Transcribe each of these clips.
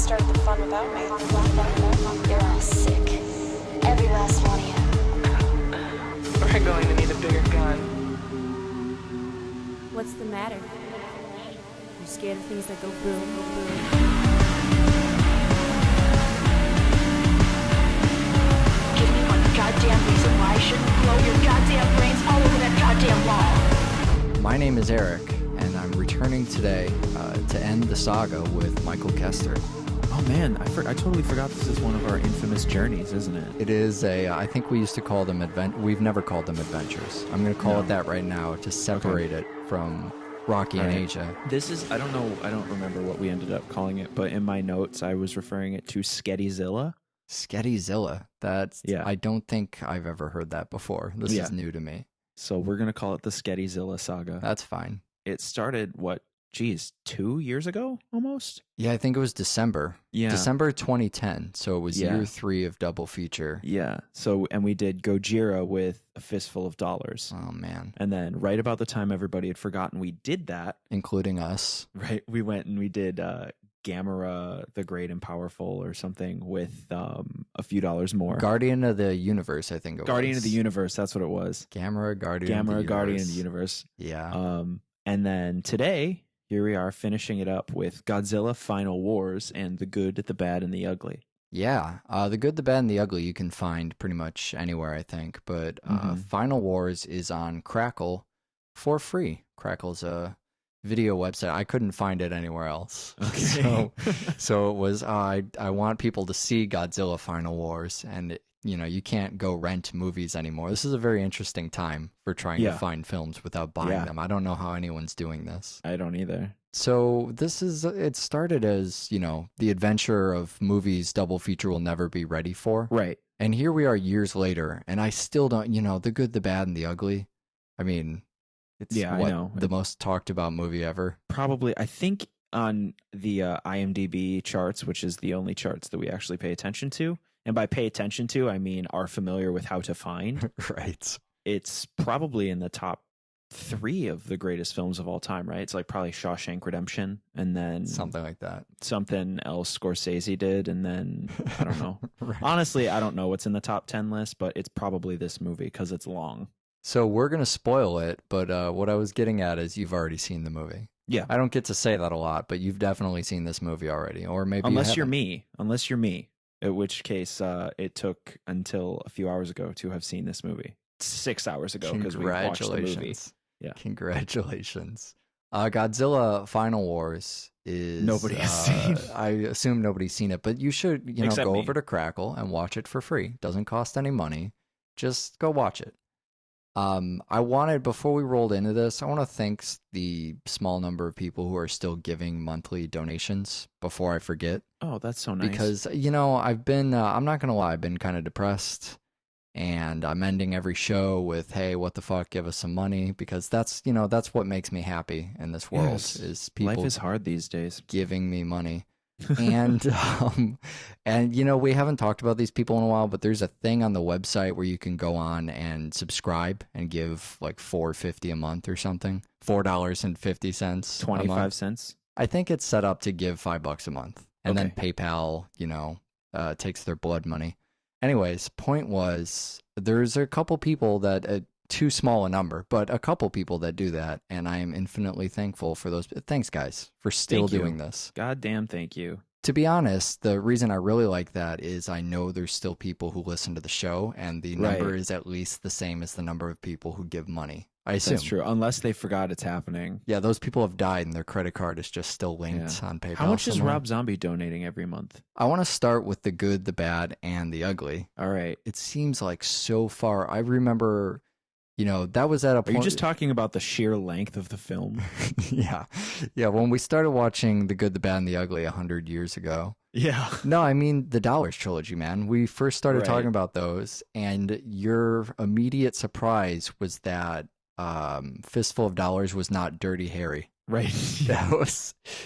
started the fun without me. You're all sick. Every last one of you. We're going to need a bigger gun. What's the matter? You scared of things that go boom, boom? Give me one goddamn reason why I shouldn't blow your goddamn brains all over that goddamn wall. My name is Eric, and I'm returning today to end the saga with Michael Kester. Oh man, I totally forgot this is one of our infamous journeys, isn't it? It is I think we used to call them we've never called them adventures. I'm going to call it that right now to separate it from Rocky and Asia. This is, I don't remember what we ended up calling it, but in my notes I was referring it to Skettyzilla. Skettyzilla. I don't think I've ever heard that before. This is new to me. So we're going to call it the Skettyzilla saga. That's fine. It started, 2 years ago almost? Yeah, I think it was December. Yeah. December 2010. So it was year 3 of Double Feature. Yeah. So, and we did Gojira with A Fistful of Dollars. Oh, man. And then right about the time everybody had forgotten we did that. Including us. Right. We went and we did Gamera, the Great and Powerful or something with a few dollars more. Guardian of the Universe, I think it was. Guardian of the Universe, that's what it was. Gamera, Guardian of the Universe. Yeah. And then today, here we are finishing it up with Godzilla Final Wars and The Good, the Bad, and the Ugly. Yeah. The Good, the Bad, and the Ugly you can find pretty much anywhere, I think. But Final Wars is on Crackle for free. Crackle's a video website. I couldn't find it anywhere else. Okay. So it was, I want people to see Godzilla Final Wars, and you can't go rent movies anymore. This is a very interesting time for trying to find films without buying them. I don't know how anyone's doing this. I don't either. So it started as, the adventure of movies Double Feature will never be ready for. Right. And here we are years later, and I still don't, The Good, the Bad, and the Ugly. I mean, it's I know. The most talked about movie ever. Probably, I think on the IMDb charts, which is the only charts that we actually pay attention to, and by pay attention to, I mean are familiar with how to find. Right. It's probably in the top 3 of the greatest films of all time, right? It's like probably Shawshank Redemption, and then something like that. Something else Scorsese did, and then I don't know. Right. Honestly, I don't know what's in the top 10 list, but it's probably this movie because it's long. So we're going to spoil it, but what I was getting at is you've already seen the movie. Yeah. I don't get to say that a lot, but you've definitely seen this movie already, or maybe unless you're me, in which case it took until a few hours ago to have seen this movie. 6 hours ago because we watched the movie. Yeah. Congratulations. Godzilla Final Wars is nobody has seen. I assume nobody's seen it, but you should, Except go me. over to Crackle and watch it for free. Doesn't cost any money. Just go watch it. Before we rolled into this, I want to thank the small number of people who are still giving monthly donations before I forget. Oh, that's so nice. Because, I've been, I'm not going to lie, I've been kind of depressed, and I'm ending every show with, hey, what the fuck, give us some money, because that's what makes me happy in this world, is people. Life is hard these days. Giving me money. And we haven't talked about these people in a while, but there's a thing on the website where you can go on and subscribe and give like $4.50 a month or something. $4.50. 25 cents. I think it's set up to give $5 a month, and then PayPal, takes their blood money. Anyways, point was, there's a couple people that too small a number, but a couple people that do that, and I am infinitely thankful for those. Thanks, guys, for still doing this. Goddamn, thank you. To be honest, the reason I really like that is I know there's still people who listen to the show, and the number is at least the same as the number of people who give money. I assume. That's true, unless they forgot it's happening. Yeah, those people have died, and their credit card is just still linked on PayPal. How much is somewhere. Rob Zombie donating every month? I want to start with the good, the bad, and the ugly. All right. It seems like so far. I remember... that was at a point... Are you just talking about the sheer length of the film? Yeah. When we started watching The Good, the Bad, and the Ugly 100 years ago. Yeah. No, I mean the Dollars trilogy, man. We first started talking about those, and your immediate surprise was that Fistful of Dollars was not Dirty Harry. Right.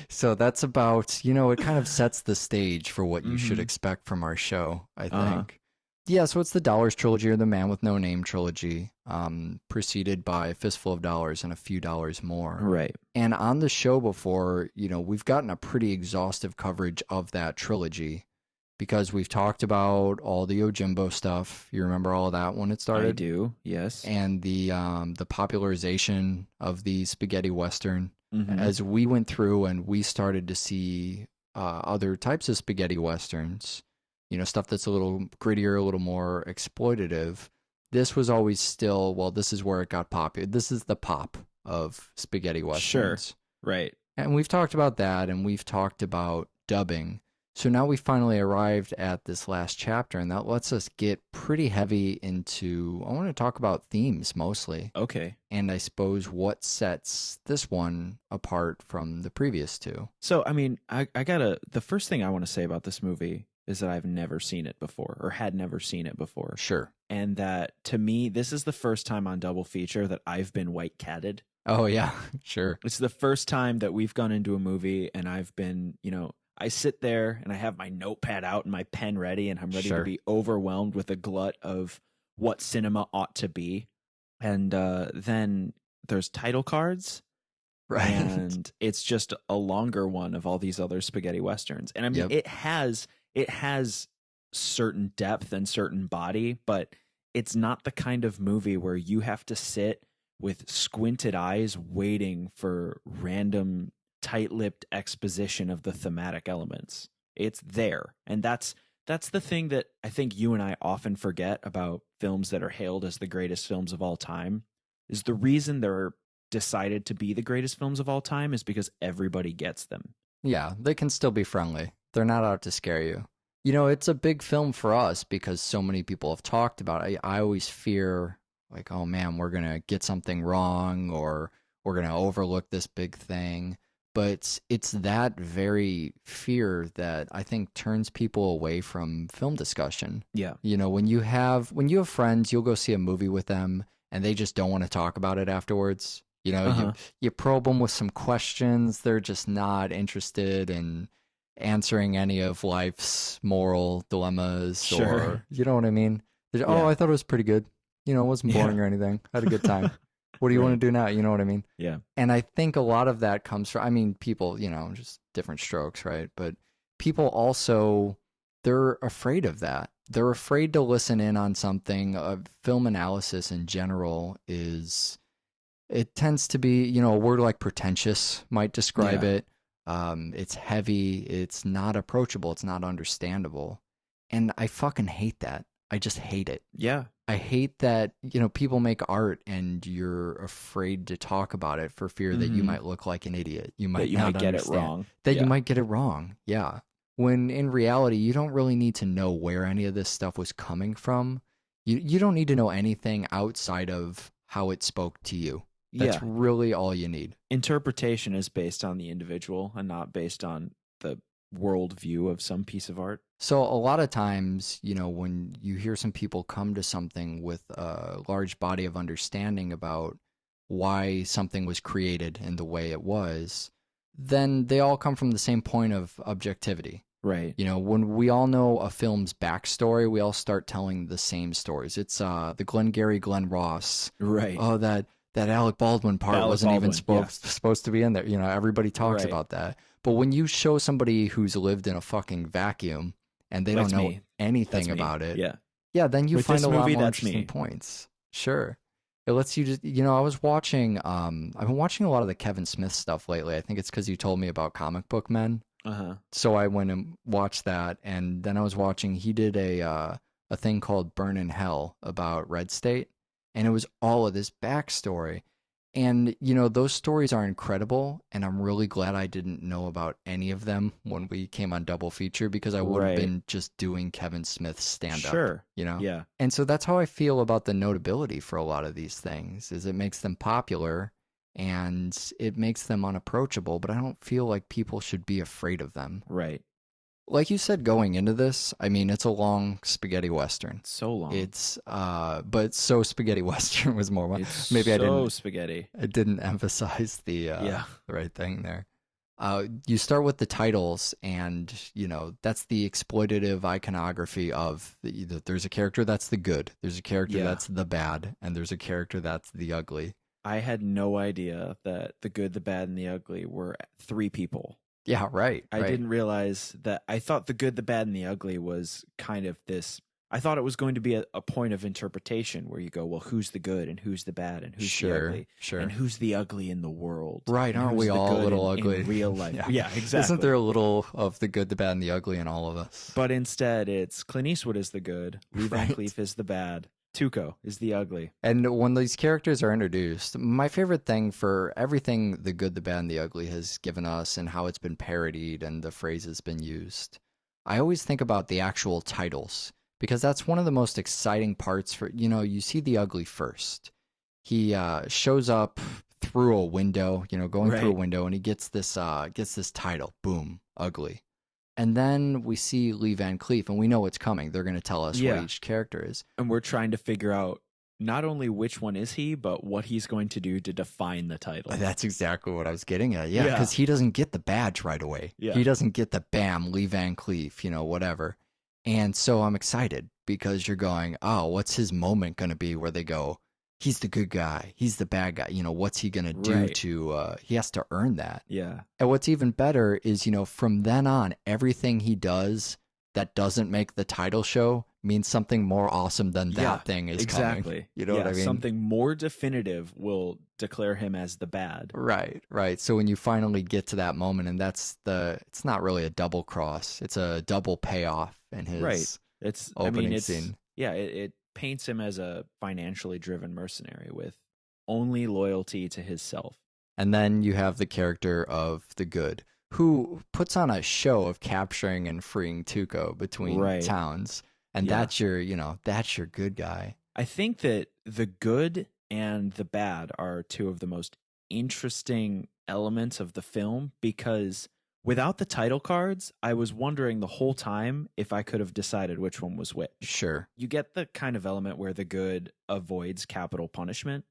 So that's about, it kind of sets the stage for what you should expect from our show, I think. Yeah, so it's the Dollars trilogy or the Man with No Name trilogy, preceded by Fistful of Dollars and A Few Dollars More. Right. And on the show before, we've gotten a pretty exhaustive coverage of that trilogy because we've talked about all the Ojimbo stuff. You remember all of that when it started? I do, yes. And the popularization of the spaghetti western. Mhm. As we went through and we started to see other types of spaghetti westerns, stuff that's a little grittier, a little more exploitative. This was always still, well, this is where it got popular. This is the pop of spaghetti westerns. Sure. Right. And we've talked about that, and we've talked about dubbing. So now we finally arrived at this last chapter, and that lets us get pretty heavy into, I want to talk about themes mostly. Okay. And I suppose what sets this one apart from the previous two. So, I mean, the first thing I want to say about this movie is that I've never seen it before, or had never seen it before. Sure. And that, to me, this is the first time on Double Feature that I've been white-catted. Oh, yeah, sure. It's the first time that we've gone into a movie and I've been, I sit there and I have my notepad out and my pen ready, and I'm ready Sure. to be overwhelmed with a glut of what cinema ought to be. And then there's title cards. Right. And it's just a longer one of all these other spaghetti westerns. And I mean, Yep. it has certain depth and certain body, but it's not the kind of movie where you have to sit with squinted eyes waiting for random tight-lipped exposition of the thematic elements. It's there. And that's the thing that I think you and I often forget about films that are hailed as the greatest films of all time, is the reason they're decided to be the greatest films of all time is because everybody gets them. Yeah, they can still be friendly. They're not out to scare you. It's a big film for us because so many people have talked about it. I always fear, like, oh man, we're going to get something wrong or we're going to overlook this big thing. But it's that very fear that I think turns people away from film discussion. Yeah. When you have friends, you'll go see a movie with them and they just don't want to talk about it afterwards. You probe them with some questions. They're just not interested in answering any of life's moral dilemmas. Sure. Or, you know what I mean? Yeah. Oh, I thought it was pretty good. It wasn't boring or anything. I had a good time. What do you want to do now? You know what I mean? Yeah. And I think a lot of that comes from, people, just different strokes, right? But people also, they're afraid of that. They're afraid to listen in on something. Film analysis in general it tends to be, a word like pretentious might describe it. It's heavy. It's not approachable. It's not understandable. And I fucking hate that. I just hate it. Yeah. I hate that, people make art and you're afraid to talk about it for fear that you might look like an idiot. You might not get it understand. wrong. That you might get it wrong. Yeah. When in reality, you don't really need to know where any of this stuff was coming from. You don't need to know anything outside of how it spoke to you. That's really all you need. Interpretation is based on the individual and not based on the worldview of some piece of art. So a lot of times, when you hear some people come to something with a large body of understanding about why something was created in the way it was, then they all come from the same point of objectivity. Right. When we all know a film's backstory, we all start telling the same stories. It's the Glengarry Glen Ross. Right. Oh, that Alec Baldwin part wasn't even supposed to be in there. Everybody talks about that. But when you show somebody who's lived in a fucking vacuum and they don't know anything about it, then you find a lot more interesting points. Sure. It lets you just, I was watching, I've been watching a lot of the Kevin Smith stuff lately. I think it's because you told me about Comic Book Men. So I went and watched that, and then I was watching, he did a thing called Burn in Hell about Red State, and it was all of this backstory. And, those stories are incredible, and I'm really glad I didn't know about any of them when we came on Double Feature, because I would have been just doing Kevin Smith's stand-up. Sure. Yeah. And so that's how I feel about the notability for a lot of these things, is it makes them popular, and it makes them unapproachable, but I don't feel like people should be afraid of them. Right. Like you said, going into this, it's a long spaghetti western. So long. It's but so spaghetti western was more. It's maybe so I didn't spaghetti. I didn't emphasize the right thing there. You start with the titles, and that's the exploitative iconography of there's a character that's the good, there's a character that's the bad, and there's a character that's the ugly. I had no idea that the good, the bad, and the ugly were 3 people. Yeah, right. I didn't realize that. I thought the good, the bad, and the ugly was kind of this. I thought it was going to be a point of interpretation where you go, well, who's the good and who's the bad and who's the ugly and who's the ugly in the world? Right. Aren't we all a little ugly in real life? Yeah, exactly. Isn't there a little of the good, the bad, and the ugly in all of us? But instead, it's Clint Eastwood is the good, Lee Van Cleef is the bad, Tuco is the ugly. And when these characters are introduced, my favorite thing for everything the good, the bad, and the ugly has given us and how it's been parodied and the phrases been used, I always think about the actual titles. Because that's one of the most exciting parts for, you see the ugly first. He shows up through a window, going through a window, and he gets this title, boom, ugly. And then we see Lee Van Cleef, and we know what's coming. They're going to tell us what each character is. And we're trying to figure out not only which one is he, but what he's going to do to define the title. That's exactly what I was getting at. Yeah, because he doesn't get the badge right away. Yeah. He doesn't get the bam, Lee Van Cleef, whatever. And so I'm excited because you're going, oh, what's his moment going to be where they go, he's the good guy, he's the bad guy. What's he going to do to, he has to earn that. Yeah. And what's even better is, from then on, everything he does that doesn't make the title show means something more awesome than that thing is coming. You know what I mean? Something more definitive will declare him as the bad. Right. So when you finally get to that moment, and it's not really a double cross, it's a double payoff in his opening scene. Yeah, it paints him as a financially driven mercenary with only loyalty to his self. And then you have the character of the good, who puts on a show of capturing and freeing Tuco between towns. And that's your good guy. I think that the good and the bad are 2 of the most interesting elements of the film, because without the title cards, I was wondering the whole time if I could have decided which one was which. Sure. You get the kind of element where the good avoids capital punishment,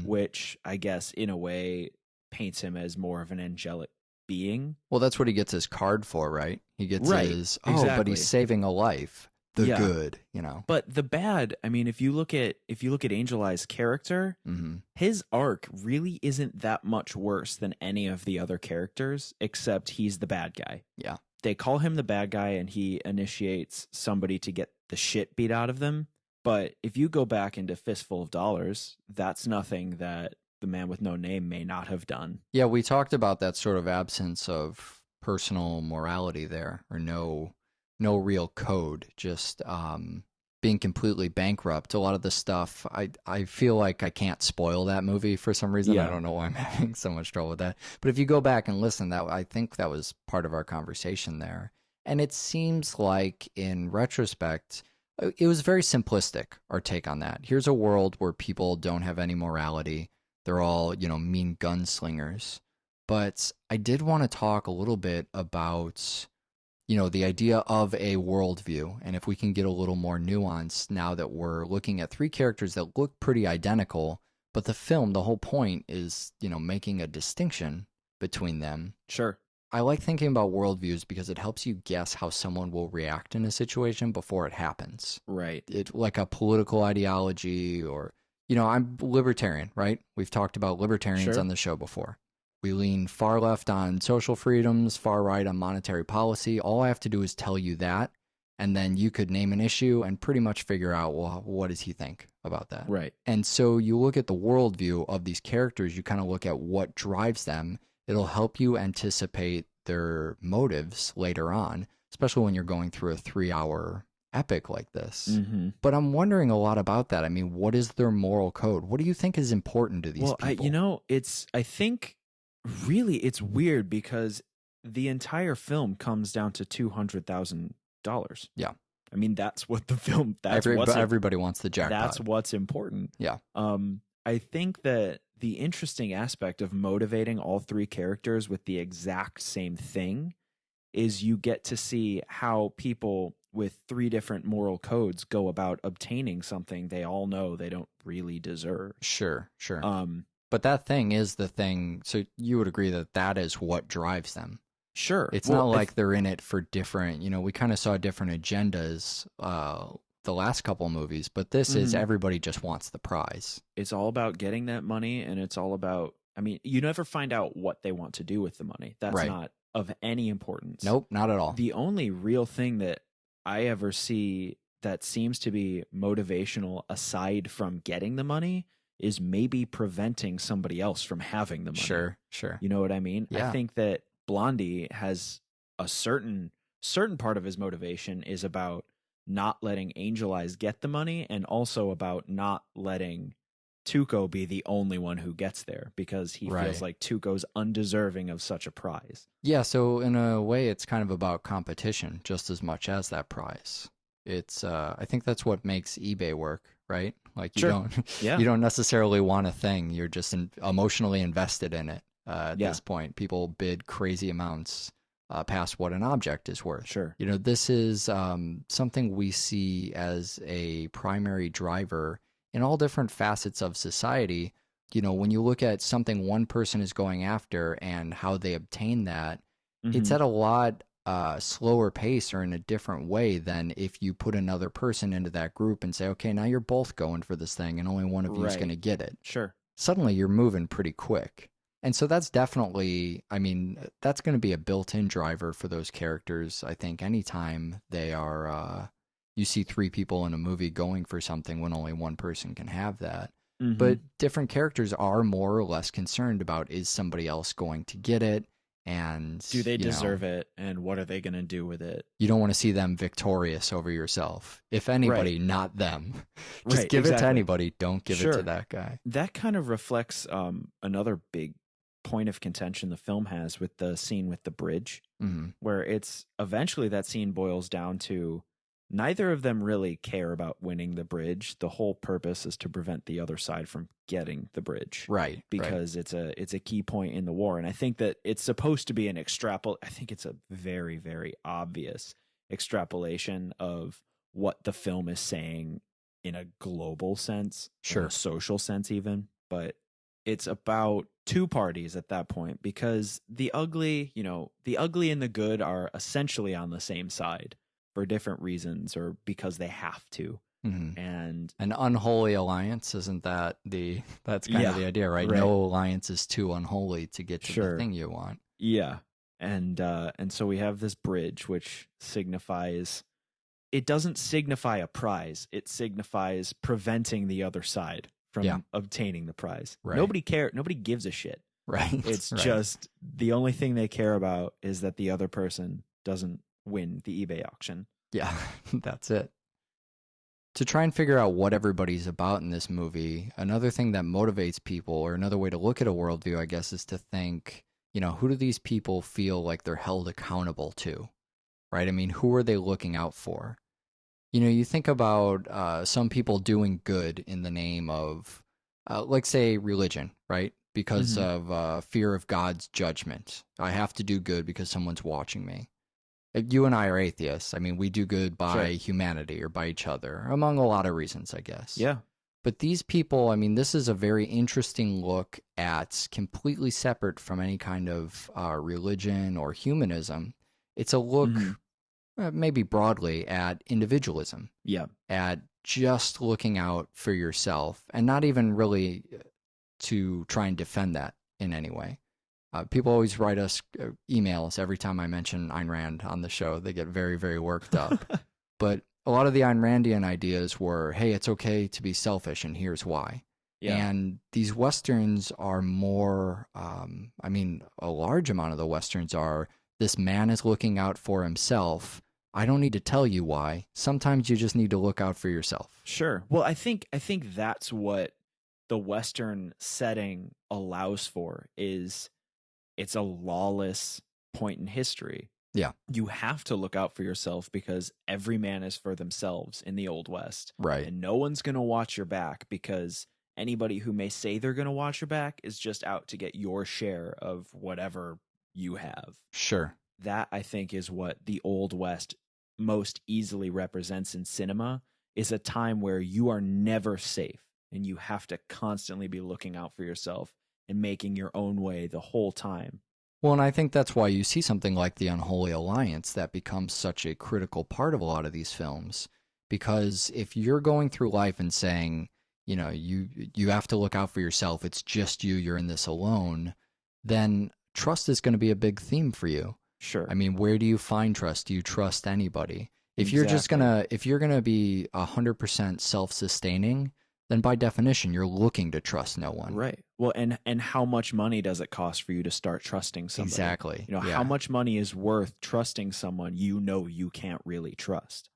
which I guess in a way paints him as more of an angelic being. Well, that's what he gets his card for, right? He gets his, but he's saving a life. The good, But the bad, I mean, if you look at Angel Eye's character, his arc really isn't that much worse than any of the other characters, except he's the bad guy. Yeah. They call him the bad guy, and he initiates somebody to get the shit beat out of them. But if you go back into Fistful of Dollars, that's nothing that the man with no name may not have done. Yeah, we talked about that sort of absence of personal morality there, or no real code, just being completely bankrupt. A lot of the stuff, I feel like I can't spoil that movie for some reason. I don't know why I'm having so much trouble with that. But if you go back and listen, I think that was part of our conversation there. And it seems like, in retrospect, it was very simplistic, our take on that. Here's a world where people don't have any morality. They're all, mean gunslingers. But I did want to talk a little bit about the idea of a worldview, and if we can get a little more nuanced now that we're looking at 3 characters that look pretty identical, but the film, the whole point is, making a distinction between them. Sure. I like thinking about worldviews because it helps you guess how someone will react in a situation before it happens. Right. It like a political ideology, or, I'm libertarian, right? We've talked about libertarians on the show before. We lean far left on social freedoms, far right on monetary policy. All I have to do is tell you that, and then you could name an issue and pretty much figure out, well, what does he think about that? Right. And so you look at the worldview of these characters, you kind of look at what drives them. It'll help you anticipate their motives later on, especially when you're going through a 3-hour epic like this. But I'm wondering a lot about that. I mean, what is their moral code? What do you think is important to these people? I think really it's weird because the entire film comes down to $200,000. Yeah. I mean, that's what the film, everybody wants the jackpot. That's what's important. Yeah. I think that the interesting aspect of motivating all 3 characters with the exact same thing is you get to see how people with 3 different moral codes go about obtaining something they all know they don't really deserve. Sure. But that thing is the thing. So you would agree that that is what drives them. Sure. It's Well, not like they're in it for different, we kind of saw different agendas the last couple movies, but this is everybody just wants the prize. It's all about getting that money, and it's all about, I mean, you never find out what they want to do with the money. That's Right. not of any importance. Nope, not at all. The only real thing that I ever see that seems to be motivational aside from getting the money is maybe preventing somebody else from having the money. Sure. You know what I mean? Yeah. I think that Blondie has a certain part of his motivation is about not letting Angel Eyes get the money, and also about not letting Tuco be the only one who gets there, because he Right. feels like Tuco's undeserving of such a prize. Yeah, so in a way, it's kind of about competition just as much as that prize. It's, I think that's what makes eBay work, right? Like you Sure. don't, Yeah. you don't necessarily want a thing. You're just emotionally invested in it. At Yeah. this point, people bid crazy amounts past what an object is worth. Sure. This is something we see as a primary driver in all different facets of society. When you look at something one person is going after and how they obtain that, it's Mhm. at a lot slower pace or in a different way than if you put another person into that group and say, okay, now you're both going for this thing and only one of you is Right. going to get it. Sure. Suddenly you're moving pretty quick. And so that's definitely, that's going to be a built-in driver for those characters. I think anytime they are, you see three people in a movie going for something when only one person can have that. Mhm. But different characters are more or less concerned about, is somebody else going to get it? And do they deserve it, and what are they going to do with it? You don't want to see them victorious over yourself. If anybody, not them. Just Right, give it to exactly. anybody. Don't give it Sure. to that guy. That kind of reflects another big point of contention the film has with the scene with the bridge, Mhm. where it's eventually that scene boils down to neither of them really care about winning the bridge. The whole purpose is to prevent the other side from getting the bridge. Right. Because it's a key point in the war. And I think that it's supposed to be I think it's a very, very obvious extrapolation of what the film is saying in a global sense, Sure. in a social sense even. But it's about two parties at that point, because the ugly and the good are essentially on the same side for different reasons, or because they have to. Mhm. And An unholy alliance, isn't that that's kind of the idea, right? right. No alliance is too unholy to get to Sure. the thing you want. yeah. And so we have this bridge, which signifies, it doesn't signify a prize. It signifies preventing the other side from obtaining the prize. Right. Nobody gives a shit. Right. It's Right. just the only thing they care about is that the other person doesn't win the eBay auction. Yeah, that's it. To try and figure out what everybody's about in this movie, another thing that motivates people, or another way to look at a worldview, I guess, is to think, who do these people feel like they're held accountable to, right? I mean, who are they looking out for? You think about some people doing good in the name of, like, say, religion, right? Because of fear of God's judgment. I have to do good because someone's watching me. You and I are atheists. I mean, we do good by humanity or by each other, among a lot of reasons, I guess. Yeah. But these people, this is a very interesting look at, completely separate from any kind of religion or humanism. It's a look, maybe broadly, at individualism. Yeah. At just looking out for yourself, and not even really to try and defend that in any way. People always write us emails every time I mention Ayn Rand on the show. They get very, very worked up. But a lot of the Ayn Randian ideas were, hey, it's okay to be selfish, and here's why. Yeah. And these Westerns are more, a large amount of the Westerns are, this man is looking out for himself. I don't need to tell you why. Sometimes you just need to look out for yourself. Sure. Well, I think that's what the Western setting allows for, is it's a lawless point in history. Yeah. You have to look out for yourself because every man is for themselves in the Old West. Right. And no one's going to watch your back, because anybody who may say they're going to watch your back is just out to get your share of whatever you have. Sure. That, I think, is what the Old West most easily represents in cinema, is a time where you are never safe. and you have to constantly be looking out for yourself and making your own way the whole time. Well, and I think that's why you see something like the Unholy Alliance that becomes such a critical part of a lot of these films. Because if you're going through life and saying, you know, you have to look out for yourself, it's just you, you're in this alone, then trust is going to be a big theme for you. Sure. I mean, where do you find trust? Do you trust anybody? If you're just if you're gonna be 100% self-sustaining, then by definition, you're looking to trust no one. Right. Well, and how much money does it cost for you to start trusting somebody? Exactly. You know, how much money is worth trusting someone you know you can't really trust?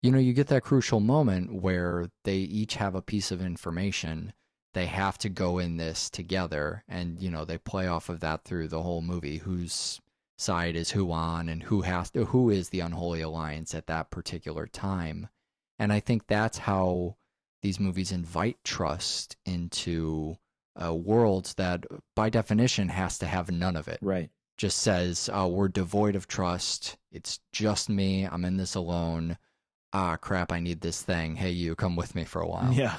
You know, you get that crucial moment where they each have a piece of information. They have to go in this together, and, you know, they play off of that through the whole movie. Whose side is who on, and who is the Unholy Alliance at that particular time. And I think that's how these movies invite trust into worlds that by definition has to have none of it. Right. Just says, we're devoid of trust. It's just me. I'm in this alone. Ah, crap, I need this thing. Hey, you, come with me for a while. Yeah.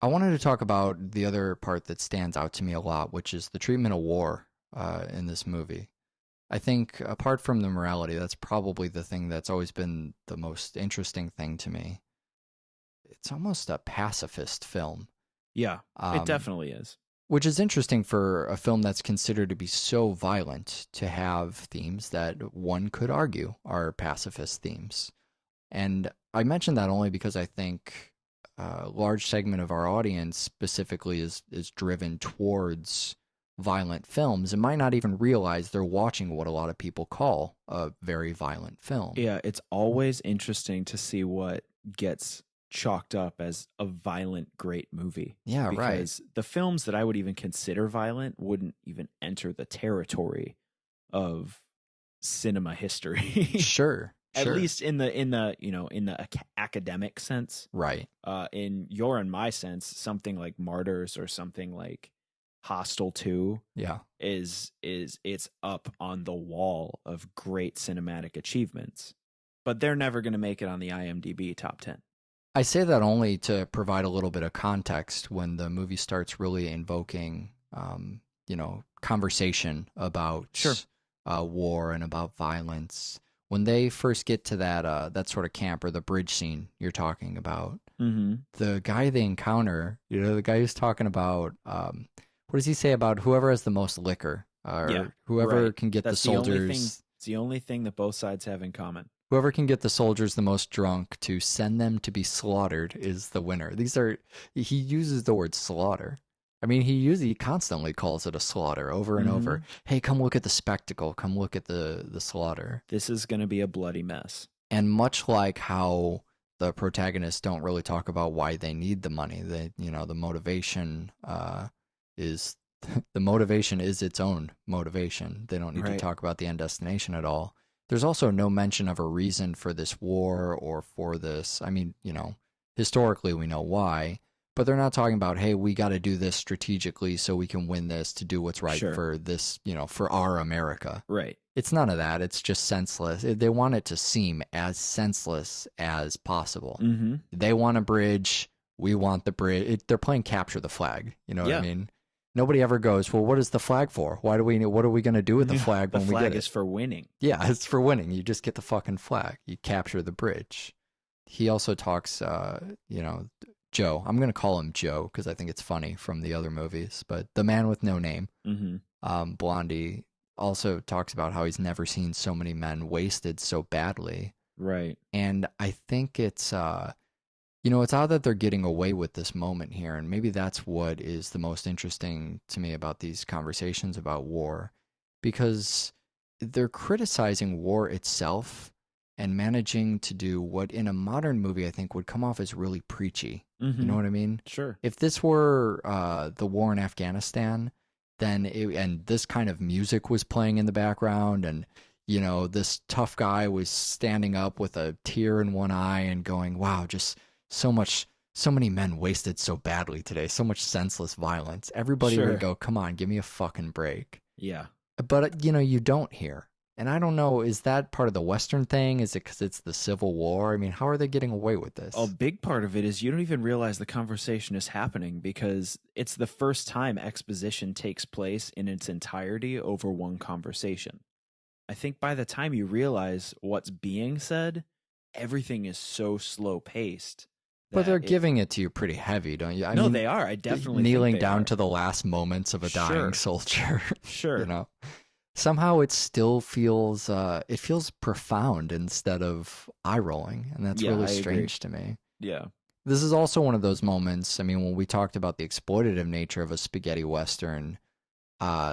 I wanted to talk about the other part that stands out to me a lot, which is the treatment of war in this movie. I think apart from the morality, that's probably the thing that's always been the most interesting thing to me. It's almost a pacifist film. Yeah, it definitely is. Which is interesting for a film that's considered to be so violent to have themes that one could argue are pacifist themes. And I mention that only because I think a large segment of our audience specifically is driven towards violent films and might not even realize they're watching what a lot of people call a very violent film. Yeah, it's always interesting to see what gets chalked up as a violent great movie. Yeah, right. Because the films that I would even consider violent wouldn't even enter the territory of cinema history. Sure. At least in the academic sense. Right. In your and my sense, something like Martyrs or something like Hostel 2 is it's up on the wall of great cinematic achievements, but they're never going to make it on the IMDb top 10. I say that only to provide a little bit of context when the movie starts really invoking conversation about war and about violence. When they first get to that sort of camp or the bridge scene you're talking about, the guy they encounter, the guy who's talking about what does he say about whoever has the most liquor, or whoever can get the soldiers? It's the only thing that both sides have in common. Whoever can get the soldiers the most drunk to send them to be slaughtered is the winner. He uses the word slaughter. I mean, he constantly calls it a slaughter over and over. Hey, come look at the spectacle. Come look at the slaughter. This is going to be a bloody mess. And much like how the protagonists don't really talk about why they need the money, the motivation is the motivation is its own motivation. They don't need to talk about the end destination at all. There's also no mention of a reason for this war or for this. I mean, historically we know why, but they're not talking about, hey, we got to do this strategically so we can win this to do what's right for this, for our America. Right. It's none of that. It's just senseless. They want it to seem as senseless as possible. They want a bridge. We want the bridge. They're playing capture the flag. You know what I mean? Nobody ever goes, well, what is the flag for? What are we going to do with the flag when we get it? The flag is for winning. Yeah, it's for winning. You just get the fucking flag. You capture the bridge. He also talks, Joe. I'm going to call him Joe because I think it's funny from the other movies. But the man with no name, Blondie, also talks about how he's never seen so many men wasted so badly. Right. And I think it's it's odd that they're getting away with this moment here, and maybe that's what is the most interesting to me about these conversations about war, because they're criticizing war itself and managing to do what in a modern movie I think would come off as really preachy. You know what I mean? Sure. If this were the war in Afghanistan, then and this kind of music was playing in the background, and this tough guy was standing up with a tear in one eye and going, wow, just so many men wasted so badly today, so much senseless violence. Everybody would go, come on, give me a fucking break. Yeah. But, you don't hear. And I don't know, is that part of the Western thing? Is it because it's the Civil War? I mean, how are they getting away with this? A big part of it is you don't even realize the conversation is happening because it's the first time exposition takes place in its entirety over one conversation. I think by the time you realize what's being said, everything is so slow paced. But they're giving it to you pretty heavy, don't you? I mean, they are. I definitely kneeling think they down are. to the last moments of a dying soldier. Sure. You know, somehow it still feels it feels profound instead of eye rolling, and that's really strange to me. Yeah. This is also one of those moments. I mean, when we talked about the exploitative nature of a spaghetti western,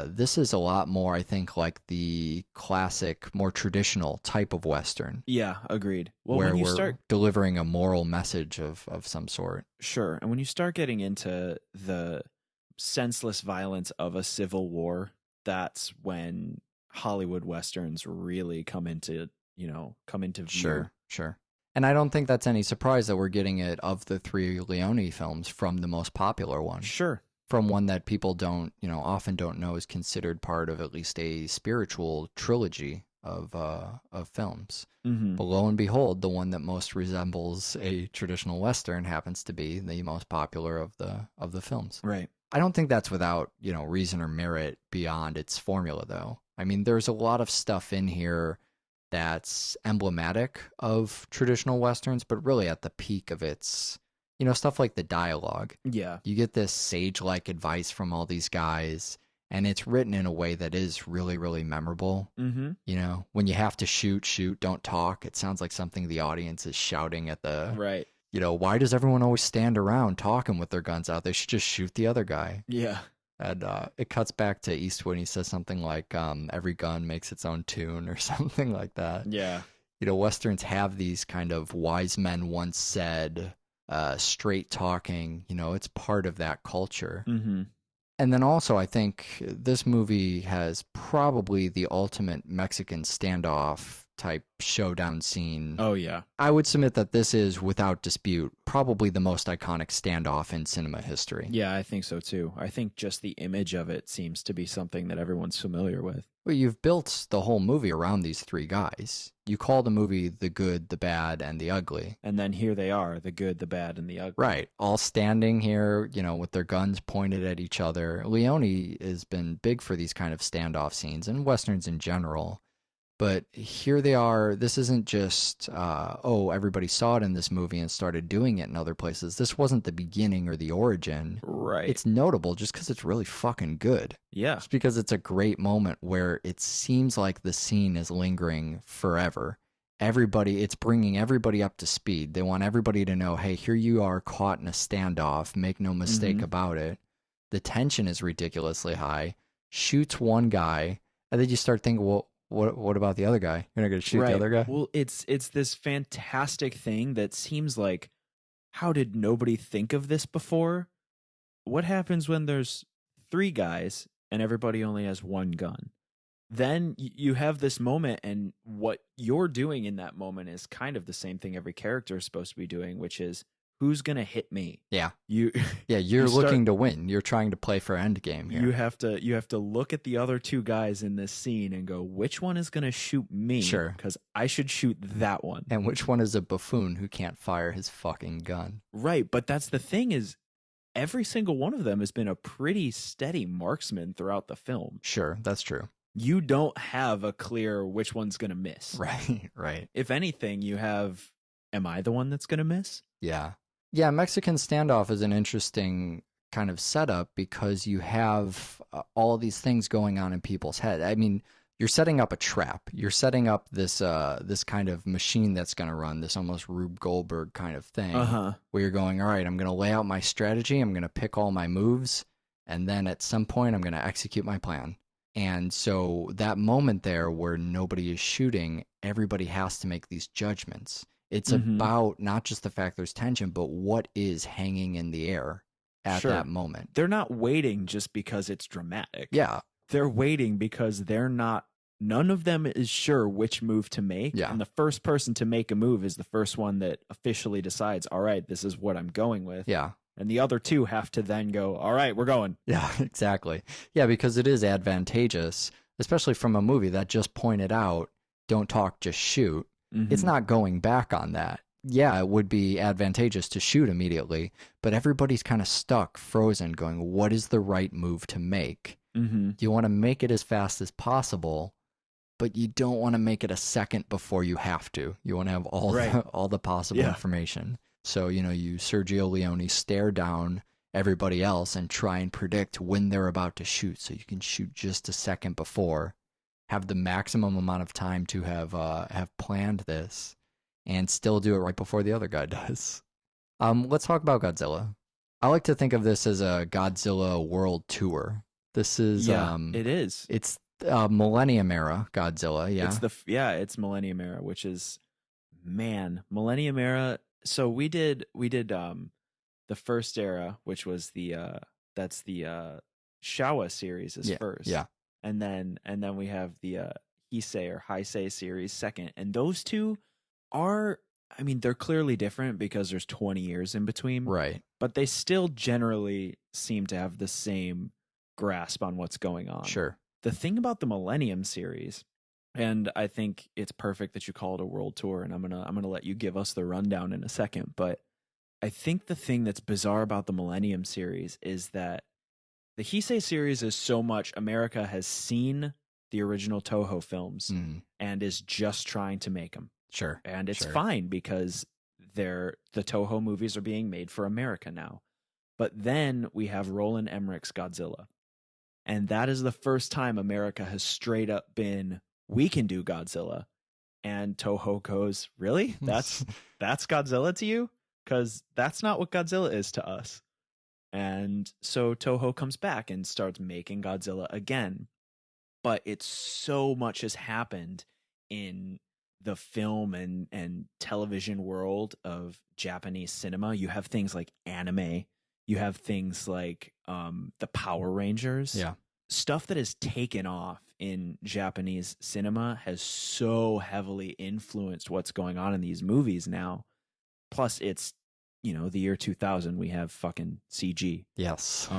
this is a lot more, I think, like the classic, more traditional type of western. Yeah, agreed. Well, where when you we're start delivering a moral message of some sort. Sure. And when you start getting into the senseless violence of a civil war, that's when Hollywood westerns really come into view. Sure. And I don't think that's any surprise that we're getting it of the three Leone films from the most popular one. Sure. From one that people often don't know is considered part of at least a spiritual trilogy of films. Mm-hmm. But lo and behold, the one that most resembles a traditional Western happens to be the most popular of the films. Right. I don't think that's without, reason or merit beyond its formula, though. I mean, there's a lot of stuff in here that's emblematic of traditional Westerns, but really at the peak of its, stuff like the dialogue. Yeah. You get this sage-like advice from all these guys, and it's written in a way that is really, really memorable. Mm-hmm. When you have to shoot, don't talk. It sounds like something the audience is shouting at the... Right. Why does everyone always stand around talking with their guns out? They should just shoot the other guy. Yeah. And it cuts back to Eastwood, and he says something like, every gun makes its own tune, or something like that. Yeah. Westerns have these kind of wise men once said, straight talking, it's part of that culture. Mm-hmm. And then also, I think this movie has probably the ultimate Mexican standoff type showdown scene. Oh, yeah. I would submit that this is, without dispute, probably the most iconic standoff in cinema history. Yeah, I think so too. I think just the image of it seems to be something that everyone's familiar with. Well, you've built the whole movie around these three guys. You call the movie The Good, the Bad, and the Ugly. And then here they are, the good, the bad, and the ugly. Right. All standing here, with their guns pointed at each other. Leone has been big for these kind of standoff scenes, and Westerns in general. But here they are. This isn't just, everybody saw it in this movie and started doing it in other places. This wasn't the beginning or the origin. Right. It's notable just because it's really fucking good. Yeah. Just because it's a great moment where it seems like the scene is lingering forever. It's bringing everybody up to speed. They want everybody to know, hey, here you are caught in a standoff. Make no mistake about it. The tension is ridiculously high. Shoots one guy, and then you start thinking, well, what about the other guy? You're not going to shoot the other guy? Well, it's this fantastic thing that seems like, how did nobody think of this before? What happens when there's three guys and everybody only has one gun? Then you have this moment, and what you're doing in that moment is kind of the same thing every character is supposed to be doing, which is, who's going to hit me? Yeah. You're looking to win. You're trying to play for endgame here. You have to look at the other two guys in this scene and go, which one is going to shoot me? Sure. Because I should shoot that one. And which one is a buffoon who can't fire his fucking gun? Right. But that's the thing is, every single one of them has been a pretty steady marksman throughout the film. Sure. That's true. You don't have a clear which one's going to miss. Right. If anything, you have, am I the one that's going to miss? Yeah. Yeah, Mexican Standoff is an interesting kind of setup because you have all these things going on in people's head. I mean, you're setting up a trap. You're setting up this this kind of machine that's going to run, this almost Rube Goldberg kind of thing, where you're going, all right, I'm going to lay out my strategy, I'm going to pick all my moves, and then at some point I'm going to execute my plan. And so that moment there where nobody is shooting, everybody has to make these judgments. It's about not just the fact there's tension, but what is hanging in the air at that moment. They're not waiting just because it's dramatic. Yeah. They're waiting because none of them is sure which move to make. Yeah. And the first person to make a move is the first one that officially decides, all right, this is what I'm going with. Yeah. And the other two have to then go, all right, we're going. Yeah, exactly. Yeah, because it is advantageous, especially from a movie that just pointed out, don't talk, just shoot. It's Mhm. not going back on that. Yeah, it would be advantageous to shoot immediately, but everybody's kind of stuck, frozen, going, what is the right move to make? Mhm. You want to make it as fast as possible, but you don't want to make it a second before you have to. You want to have all Right. all the possible Yeah. information. So, you Sergio Leone stare down everybody else and try and predict when they're about to shoot, so you can shoot just a second before, have the maximum amount of time to have planned this, and still do it right before the other guy does. Let's talk about Godzilla. I like to think of this as a Godzilla world tour. This is it is. it's Millennium Era Godzilla. Yeah, It's Millennium Era, which is, man, Millennium Era. So we did the first era, which was that's the Showa series is first. Yeah. And then we have the Heisei or Heisei series second. And those two are, I mean, they're clearly different because there's 20 years in between. Right. But they still generally seem to have the same grasp on what's going on. Sure. The thing about the Millennium series, and I think it's perfect that you call it a world tour, and I'm gonna let you give us the rundown in a second, but I think the thing that's bizarre about the Millennium series is that the Heisei series is so much America has seen the original Toho films and is just trying to make them. Sure. And it's Sure. fine because the Toho movies are being made for America now. But then we have Roland Emmerich's Godzilla. And that is the first time America has straight up been, we can do Godzilla. And Toho goes, really? That's Godzilla to you? Because that's not what Godzilla is to us. And so Toho comes back and starts making Godzilla again. But it's so much has happened in the film and television world of Japanese cinema. You have things like anime. You have things like the Power Rangers. Yeah. Stuff that has taken off in Japanese cinema has so heavily influenced what's going on in these movies now. Plus, it's, the year 2000, we have fucking CG. Yes.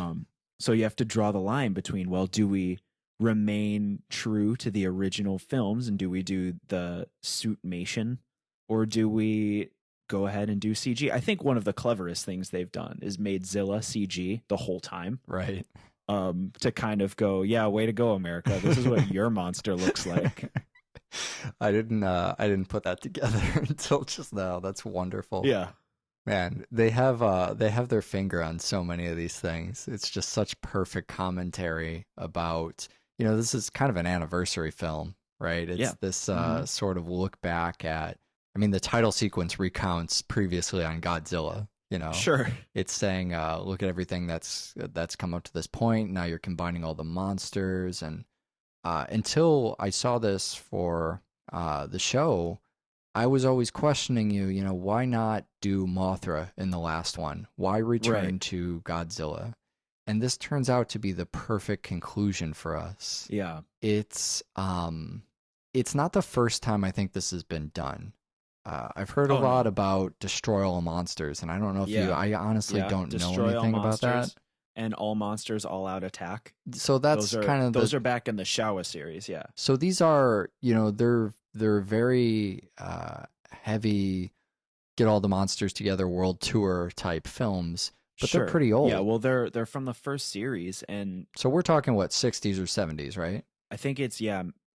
So you have to draw the line between, well, do we remain true to the original films and do we do the suitmation, or do we go ahead and do CG? I think one of the cleverest things they've done is made Zilla CG the whole time. Right. To kind of go, yeah, way to go, America. This is what your monster looks like. I didn't put that together until just now. That's wonderful. Yeah. Man, they have their finger on so many of these things. It's just such perfect commentary about, this is kind of an anniversary film, right? It's this sort of look back at, the title sequence recounts previously on Godzilla, Sure. It's saying, look at everything that's come up to this point. Now you're combining all the monsters, and until I saw this for the show, I was always questioning you, why not do Mothra in the last one? Why return to Godzilla? And this turns out to be the perfect conclusion for us. Yeah. It's not the first time I think this has been done. I've heard a lot about Destroy All Monsters, and I don't know if I honestly don't know anything about that. And All Monsters All Out Attack. So that's those are back in the Showa series, yeah. So these are, they're very heavy, get all the monsters together world tour type films, but they're pretty old. Yeah, well, they're from the first series, and so we're talking what, 60s or 70s, right? I think it's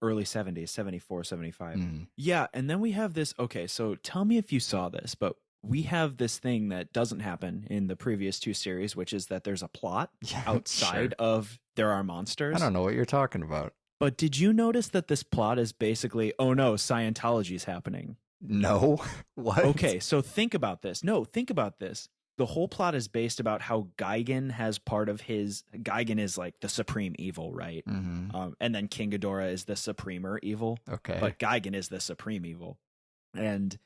early 70s, 74, 75. Mm. Yeah, and then we have this. Okay, so tell me if you saw this, but we have this thing that doesn't happen in the previous two series, which is that there's a plot outside of there are monsters. I don't know what you're talking about. But did you notice that this plot is basically, oh no, Scientology's happening? No. What? Okay, so think about this. No, think about this. The whole plot is based about how Gigan has part of Gigan is like the supreme evil, right? Mm-hmm. And then King Ghidorah is the supremer evil. Okay. But Gigan is the supreme evil. And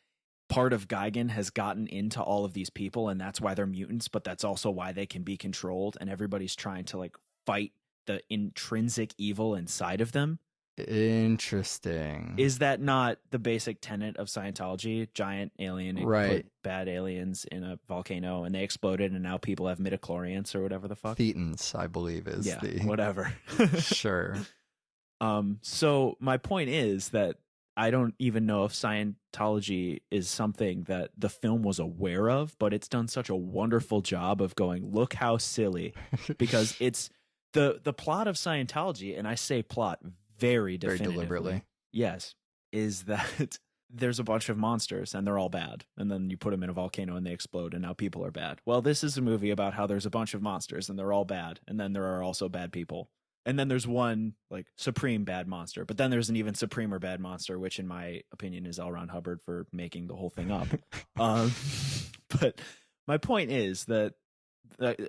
part of Gigan has gotten into all of these people, and that's why they're mutants, but that's also why they can be controlled, and everybody's trying to fight the intrinsic evil inside of them. Interesting. Is that not the basic tenet of Scientology? Giant alien, put bad aliens in a volcano, and they exploded, and now people have midichlorians or whatever the fuck. Thetans, I believe, is whatever. Sure. So my point is that I don't even know if Scientology is something that the film was aware of, but it's done such a wonderful job of going, look how silly, because it's the plot of Scientology, and I say plot very definitively, deliberately. yes, is that there's a bunch of monsters and they're all bad, and then you put them in a volcano and they explode, and now people are bad. Well, this is a movie about how there's a bunch of monsters and they're all bad, and then there are also bad people. And then there's one like supreme bad monster, but then there's an even supremer bad monster, which in my opinion is L. Ron Hubbard for making the whole thing up. But my point is that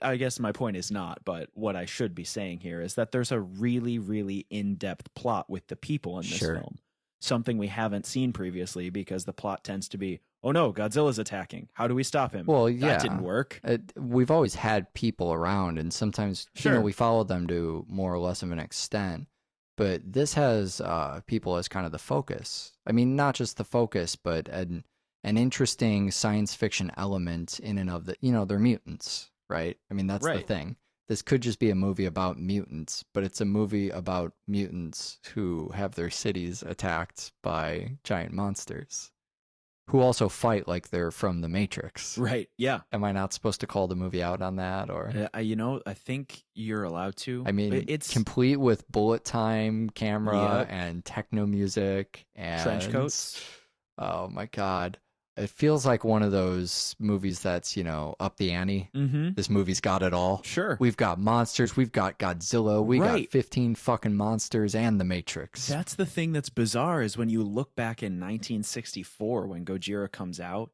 I guess my point is not, but what I should be saying here is that there's a really, really in-depth plot with the people in this film. Something we haven't seen previously, because the plot tends to be, oh no, Godzilla's attacking. How do we stop him? Well, yeah. That didn't work. We've always had people around, and sometimes we follow them to more or less of an extent. But this has people as kind of the focus. I mean, not just the focus, but an interesting science fiction element in and of the, they're mutants, right? I mean, that's the thing. This could just be a movie about mutants, but it's a movie about mutants who have their cities attacked by giant monsters, who also fight like they're from the Matrix. Right, yeah. Am I not supposed to call the movie out on that? Or I think you're allowed to. I mean, it's complete with bullet time camera and techno music and trench coats. Oh my God. It feels like one of those movies that's, up the ante. Mm-hmm. This movie's got it all. Sure. We've got monsters. We've got Godzilla. We got 15 fucking monsters and the Matrix. That's the thing that's bizarre, is when you look back in 1964 when Gojira comes out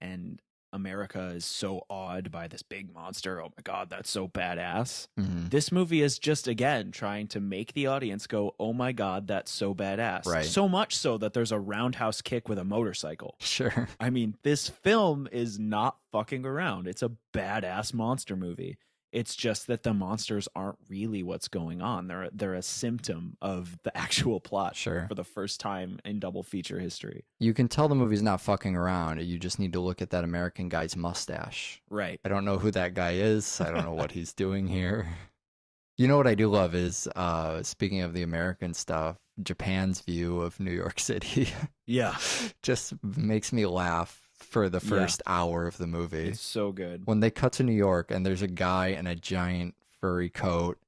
and America is so awed by this big monster. Oh my God, that's so badass. Mm-hmm. This movie is just, again, trying to make the audience go, oh my God, that's so badass. Right. So much so that there's a roundhouse kick with a motorcycle. Sure. I mean, this film is not fucking around. It's a badass monster movie. It's just that the monsters aren't really what's going on. They're a symptom of the actual plot. Sure. For the first time in double feature history. You can tell the movie's not fucking around. You just need to look at that American guy's mustache. Right. I don't know who that guy is. I don't know what he's doing here. You know what I do love is, speaking of the American stuff, Japan's view of New York City. Yeah. Just makes me laugh for the first hour of the movie. It's so good. When they cut to New York and there's a guy in a giant furry coat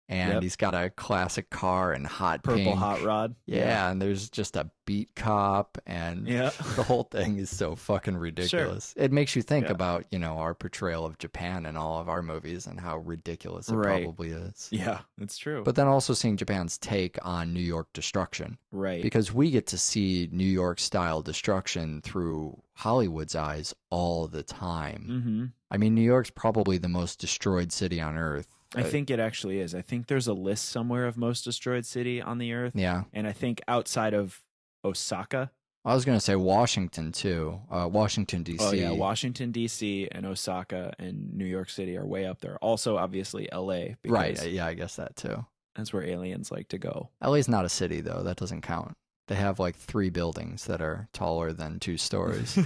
and he's got a classic car and hot purple pink. hot rod. Yeah, and there's just a beat cop and the whole thing is so fucking ridiculous. Sure. It makes you think about, our portrayal of Japan in all of our movies and how ridiculous it probably is. Yeah, it's true. But then also seeing Japan's take on New York destruction. Right. Because we get to see New York style destruction through Hollywood's eyes all the time. Mm-hmm. I mean, New York's probably the most destroyed city on earth. I think it actually is. I think there's a list somewhere of most destroyed city on the earth. Yeah. And I think outside of Osaka. I was going to say Washington, too. Washington, D.C. Oh, yeah. Washington, D.C. and Osaka and New York City are way up there. Also, obviously, L.A. Right. Yeah, I guess that, too. That's where aliens like to go. L.A.'s not a city, though. That doesn't count. They have like 3 buildings that are taller than 2 stories.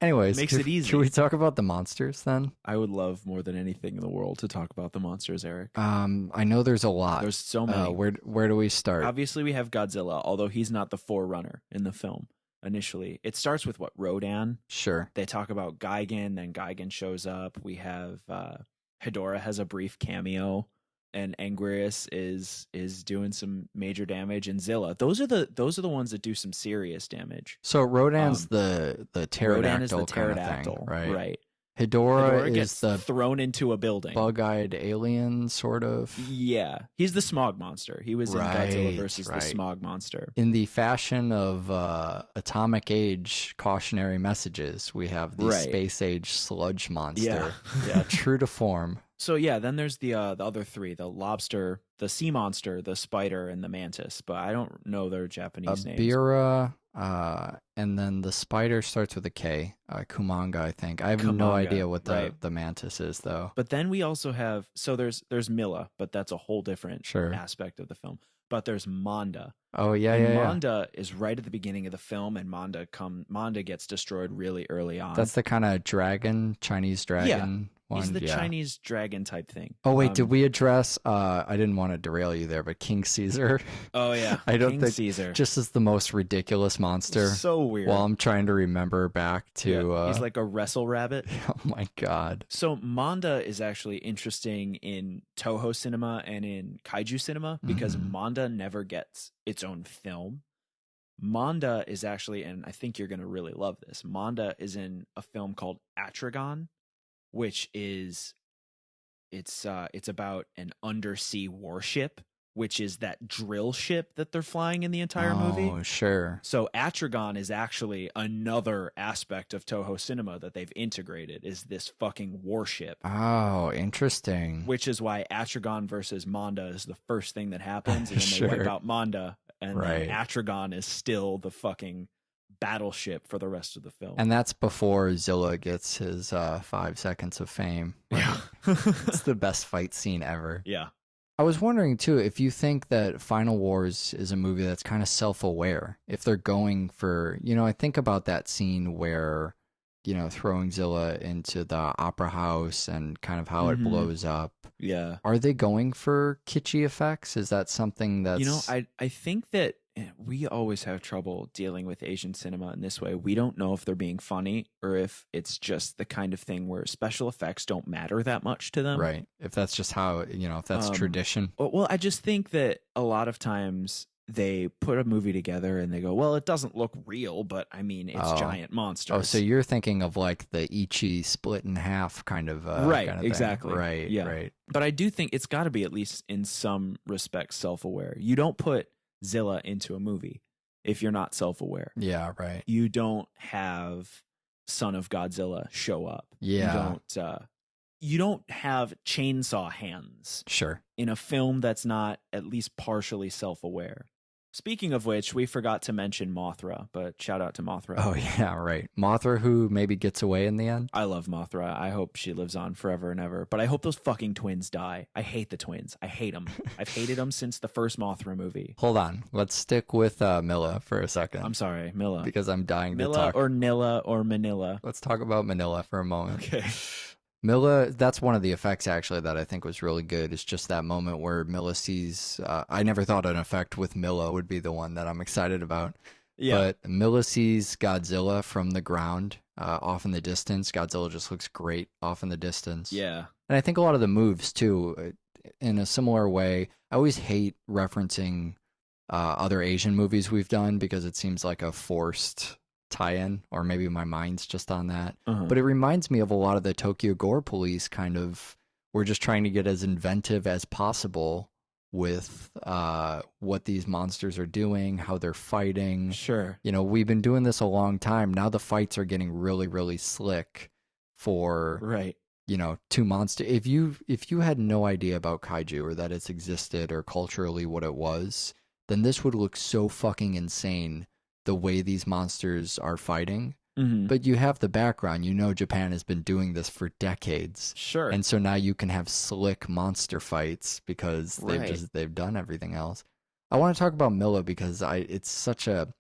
Anyways, makes it easy. Should we talk about the monsters then? I would love more than anything in the world to talk about the monsters, Eric. I know there's a lot. There's so many. Where do we start? Obviously, we have Godzilla, although he's not the forerunner in the film. Initially, it starts with Rodan. Sure. They talk about Gigan, then Gigan shows up. We have Hedorah has a brief cameo. And Anguirus is doing some major damage, and Zilla. Those are the ones that do some serious damage. So Rodan's the pterodactyl, Rodan is the pterodactyl kind of thing, right? Right. Hedorah gets is the thrown into a building, bug-eyed alien, sort of. Yeah, he's the smog monster. He was in Godzilla versus the smog monster. In the fashion of atomic age cautionary messages, we have the space age sludge monster. Yeah, true to form. So yeah, then there's the other 3: the lobster, the sea monster, the spider, and the mantis. But I don't know their Japanese names. Abira, and then the spider starts with a K. Kumanga, I think. I have no idea what the mantis is, though. But then we also have there's Milla, but that's a whole different aspect of the film. But there's Manda. Oh yeah, Manda is right at the beginning of the film, and Manda gets destroyed really early on. That's the kind of dragon, Chinese dragon one. He's the yeah. Chinese dragon type thing. Oh wait, did we address? I didn't want to derail you there, but King Caesar. Oh yeah, I don't King think Caesar. just as the most ridiculous monster. So weird. While I'm trying to remember back to, Yeah, he's like a wrestle rabbit. oh my god. So Manda is actually interesting in Toho cinema and in kaiju cinema because Manda never gets its own film. Manda is actually, and I think you're going to really love this. Manda is in a film called Atragon, which is it's about an undersea warship, which is that drill ship that they're flying in the entire movie. Oh, sure. So Atragon is actually another aspect of Toho cinema that they've integrated, is this fucking warship. Oh, interesting. Which is why Atragon versus Manda is the first thing that happens, and then Sure. they wipe out Manda, and Right. then Atragon is still the fucking battleship for the rest of the film. And that's before Zilla gets his 5 seconds of fame. yeah. It's the best fight scene ever. Yeah. I was wondering too if you think that Final Wars is a movie that's kind of self-aware. If they're going for, I think about that scene where, throwing Zilla into the opera house and kind of how it blows up. Yeah. Are they going for kitschy effects? Is that something that's I think that we always have trouble dealing with Asian cinema in this way. We don't know if they're being funny or if it's just the kind of thing where special effects don't matter that much to them. right? If that's just how if that's tradition. Well, I just think that a lot of times they put a movie together and they go, well, it doesn't look real, but I mean, it's giant monsters. Oh, so you're thinking of like the Ichi split in half kind of right, kind of exactly. thing. Right, yeah. right. But I do think it's got to be at least in some respects self-aware. You don't put Zilla into a movie if you're not self-aware. Yeah, right. You don't have Son of Godzilla show up. Yeah. You don't have chainsaw hands Sure. in a film that's not at least partially self-aware. Speaking of which, we forgot to mention Mothra, but shout out to Mothra. Oh yeah, right. Mothra, who maybe gets away in the end. I love Mothra. I hope she lives on forever and ever. But I hope those fucking twins die. I hate the twins. I hate them. I've hated them since the first Mothra movie. Hold on. Let's stick with Milla for a second. I'm sorry, Milla. Because I'm dying to Milla talk. or Nilla or Manila. Let's talk about Manila for a moment. Okay. Milla, that's one of the effects actually that I think was really good. It's just that moment where Milla sees. I never thought an effect with Milla would be the one that I'm excited about. Yeah. But Milla sees Godzilla from the ground, off in the distance. Godzilla just looks great off in the distance. Yeah. And I think a lot of the moves too, in a similar way. I always hate referencing other Asian movies we've done because it seems like a forced tie-in, or maybe my mind's just on that. But it reminds me of a lot of the Tokyo Gore Police kind of, we're just trying to get as inventive as possible with what these monsters are doing, how they're fighting. Sure. We've been doing this a long time. Now the fights are getting really, really slick for Right. two monsters. If you had no idea about kaiju or that it's existed or culturally what it was, then this would look so fucking insane the way these monsters are fighting. But you have the background. Japan has been doing this for decades. Sure. And so now you can have slick monster fights because Right. they've done everything else. I want to talk about Milla because it's such a,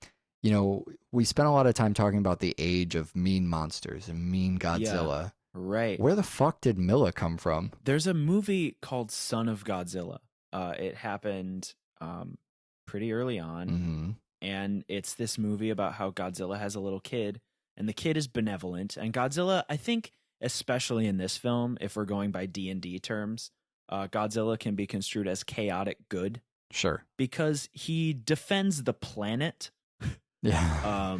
we spent a lot of time talking about the age of mean monsters and mean Godzilla. Right. Where the fuck did Milla come from? There's a movie called Son of Godzilla. It happened pretty early on. Mm-hmm. And it's this movie about how Godzilla has a little kid, and the kid is benevolent. And Godzilla, I think, especially in this film, if we're going by D&D terms, Godzilla can be construed as chaotic good. Sure. Because he defends the planet. Yeah.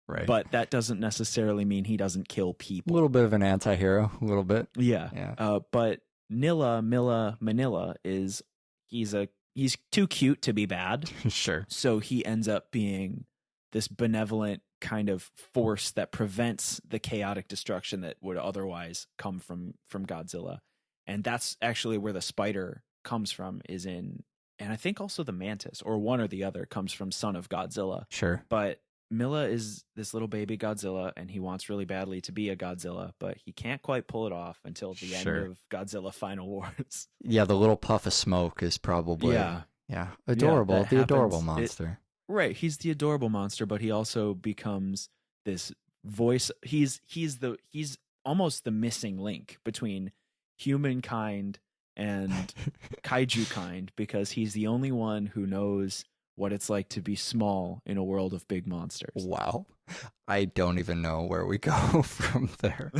Right. But that doesn't necessarily mean he doesn't kill people. A little bit of an anti-hero, a little bit. Yeah. Yeah. But Manila is he's too cute to be bad. Sure. So he ends up being this benevolent kind of force that prevents the chaotic destruction that would otherwise come from Godzilla. And that's actually where the spider comes from, and I think also the mantis, or one or the other, comes from Son of Godzilla. Sure. But Milla is this little baby Godzilla, and he wants really badly to be a Godzilla, but he can't quite pull it off until the end of Godzilla Final Wars. Yeah, the little puff of smoke is probably adorable. that The adorable happens. monster. Right, he's the adorable monster, but he also becomes this voice. He's almost the missing link between humankind and kaiju kind, because he's the only one who knows what it's like to be small in a world of big monsters. Wow. I don't even know where we go from there.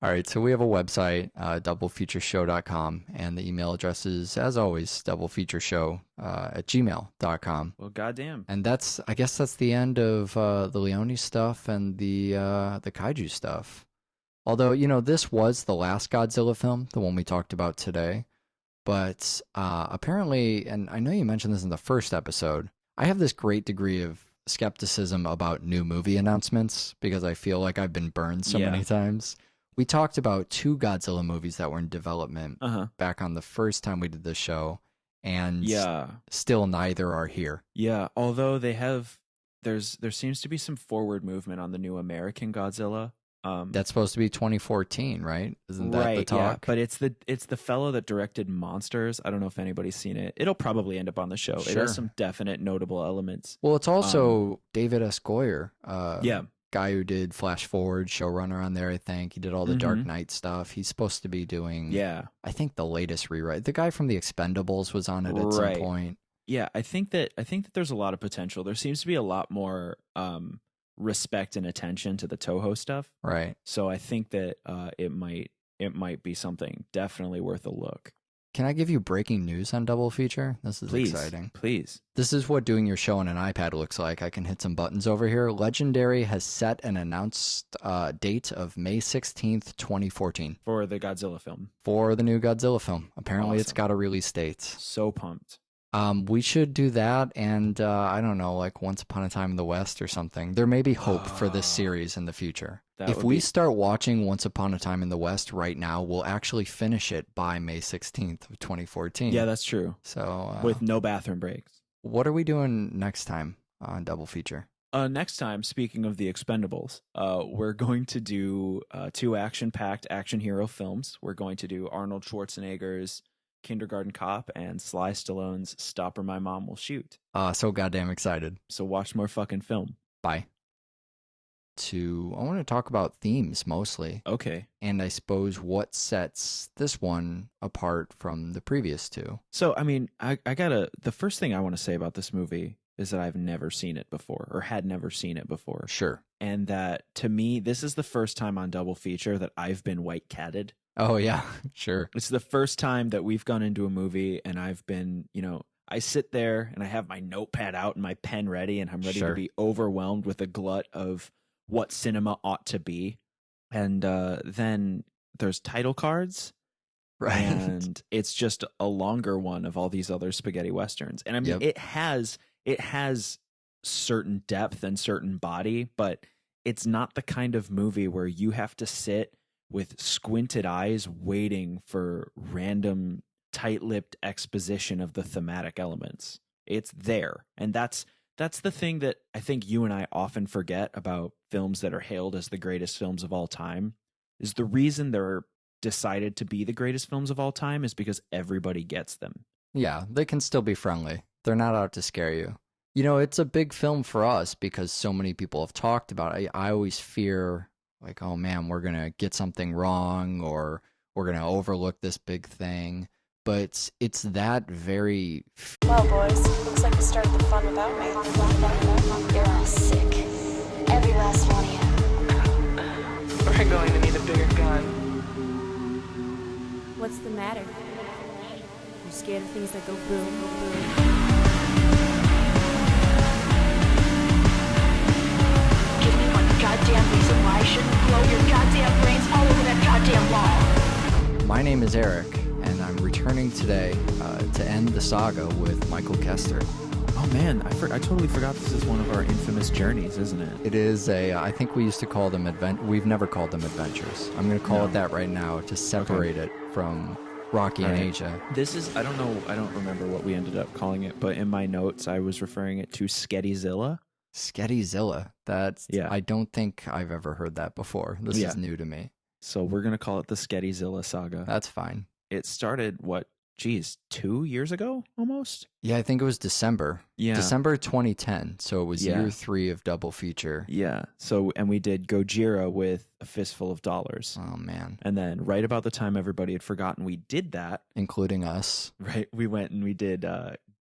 All right, so we have a website, doublefeatureshow.com, and the email address is, as always, doublefeatureshow at gmail.com. Well, goddamn. And I guess that's the end of the Leone stuff and the kaiju stuff. Although, this was the last Godzilla film, the one we talked about today. But apparently, and I know you mentioned this in the first episode, I have this great degree of skepticism about new movie announcements because I feel like I've been burned so many times. We talked about 2 Godzilla movies that were in development back on the first time we did this show, and still neither are here. Yeah, although there seems to be some forward movement on the new American Godzilla. That's supposed to be 2014, right? Isn't that the talk? Yeah, but it's the fellow that directed Monsters. I don't know if anybody's seen it. It'll probably end up on the show. Sure. It has some definite notable elements. Well, it's also David S. Goyer, guy who did Flash Forward, showrunner on there, I think. He did all the Dark Knight stuff. He's supposed to be doing, I think, the latest rewrite. The guy from The Expendables was on it at some point. Yeah, I think that there's a lot of potential. There seems to be a lot more respect and attention to the Toho stuff. Right. So I think that it might be something definitely worth a look. Can I give you breaking news on Double Feature? This is exciting. Please. This is what doing your show on an iPad looks like. I can hit some buttons over here. Legendary has set an announced date of May 16th, 2014. For the Godzilla film. For the new Godzilla film. Apparently It's got a release date. So pumped. We should do that, and I don't know, like Once Upon a Time in the West or something. There may be hope for this series in the future. If we start watching Once Upon a Time in the West right now, we'll actually finish it by May 16th of 2014. Yeah, that's true. So with no bathroom breaks. What are we doing next time on Double Feature? Next time, speaking of the Expendables, we're going to do 2 action-packed action hero films. We're going to do Arnold Schwarzenegger's Kindergarten Cop and Sly Stallone's Stop or My Mom Will Shoot. So goddamn excited. So watch more fucking film. Bye. I want to talk about themes mostly. Okay. And I suppose what sets this one apart from the previous 2. So, I mean, the first thing I want to say about this movie is that I've never seen it before, or had never seen it before. Sure. And that, to me, this is the first time on Double Feature that I've been white-catted. Oh, yeah, sure. It's the first time that we've gone into a movie and I've been, I sit there and I have my notepad out and my pen ready and I'm ready to be overwhelmed with a glut of what cinema ought to be. And then there's title cards. Right. And it's just a longer one of all these other spaghetti westerns. And I mean, it has certain depth and certain body, but it's not the kind of movie where you have to sit with squinted eyes waiting for random tight-lipped exposition of the thematic elements. It's there. And that's the thing that I think you and I often forget about films that are hailed as the greatest films of all time, is the reason they're decided to be the greatest films of all time is because everybody gets them. Yeah, they can still be friendly. They're not out to scare you. It's a big film for us because so many people have talked about it. I always fear, like, oh man, we're going to get something wrong or we're going to overlook this big thing. But it's that very... Well, boys, looks like you started the fun without me. You're all sick. Every last one of you. We're going to need a bigger gun. What's the matter? You scared of things that go boom, boom? Give me one goddamn reason why I shouldn't blow your goddamn brains all over that goddamn wall. My name is Eric, and I'm returning today to end the saga with Michael Kester. Oh man, I totally forgot this is one of our infamous journeys, isn't it? It is I think we used to call them we've never called them adventures. I'm going to call it that right now to separate it from Rocky and Asia. This is, I don't remember what we ended up calling it, but in my notes I was referring it to Skettyzilla. Skettyzilla. I don't think I've ever heard that before. This is new to me. So we're going to call it the Skettyzilla saga. That's fine. It started, geez, 2 years ago almost. Yeah, I think it was December. Yeah. December 2010. So it was Yeah. year 3 of double feature. Yeah. So, and we did Gojira with A Fistful of Dollars. Oh, man. And then right about the time everybody had forgotten we did that, Including us. right? We went and we did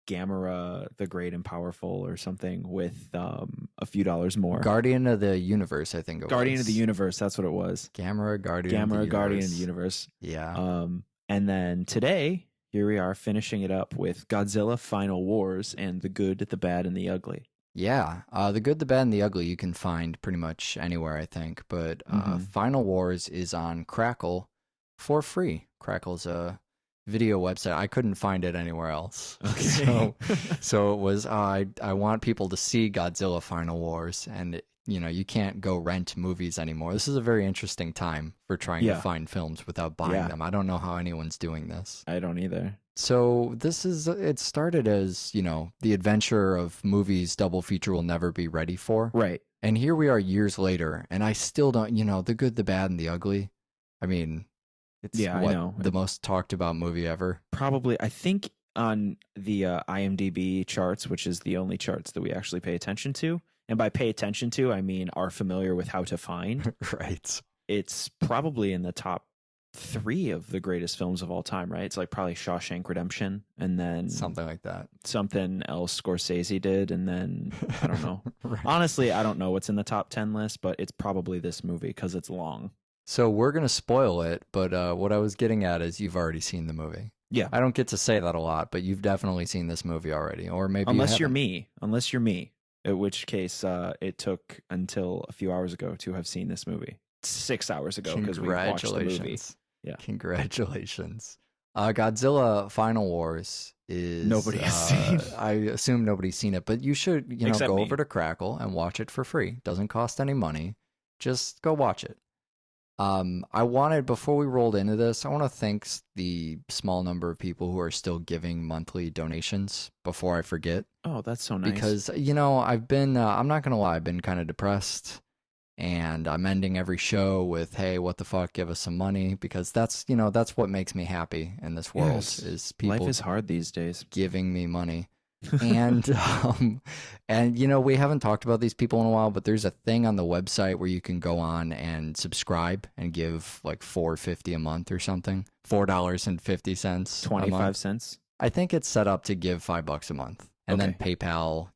Gamera the Great and Powerful or something with a few dollars more. Guardian of the Universe, I think it was. Guardian of the Universe, that's what it was. Gamera, Guardian of the Universe. Guardian of the Universe. Yeah. And then today, here we are finishing it up with Godzilla Final Wars and The Good, the Bad, and the Ugly. Yeah. The Good, the Bad, and the Ugly you can find pretty much anywhere, I think. But Final Wars is on Crackle for free. Crackle's a video website. I couldn't find it anywhere else. Okay. So it was, I want people to see Godzilla Final Wars, and you can't go rent movies anymore. This is a very interesting time for trying to find films without buying them. I don't know how anyone's doing this. I don't either. So it started as, the adventure of movies double feature will never be ready for. Right. And here we are years later, and I still don't, The Good, the Bad, and the Ugly. I mean, it's I know. The most talked about movie ever. Probably, I think on the IMDb charts, which is the only charts that we actually pay attention to, and by pay attention to, I mean are familiar with how to find. Right. It's probably in the top 3 of the greatest films of all time, right? It's like probably Shawshank Redemption, and then something like that. Something else Scorsese did, and then I don't know. Right. Honestly, I don't know what's in the top 10 list, but it's probably this movie because it's long. So we're going to spoil it, but what I was getting at is you've already seen the movie. Yeah. I don't get to say that a lot, but you've definitely seen this movie already, or maybe unless you're me, in which case it took until a few hours ago to have seen this movie. 6 hours ago because we watched the movie. Yeah. Congratulations. Godzilla Final Wars is nobody has seen. I assume nobody's seen it, but you should, Except go me. over to Crackle and watch it for free. Doesn't cost any money. Just go watch it. Before we rolled into this, I want to thank the small number of people who are still giving monthly donations before I forget. Oh, that's so nice. Because, I've been, I'm not going to lie, I've been kind of depressed, and I'm ending every show with, hey, what the fuck, give us some money, because that's what makes me happy in this world, is people. Life is hard these days. Giving me money. And we haven't talked about these people in a while, but there's a thing on the website where you can go on and subscribe and give like $4.50 a month or something. $4.50. 25 cents. I think it's set up to give $5 a month, and then PayPal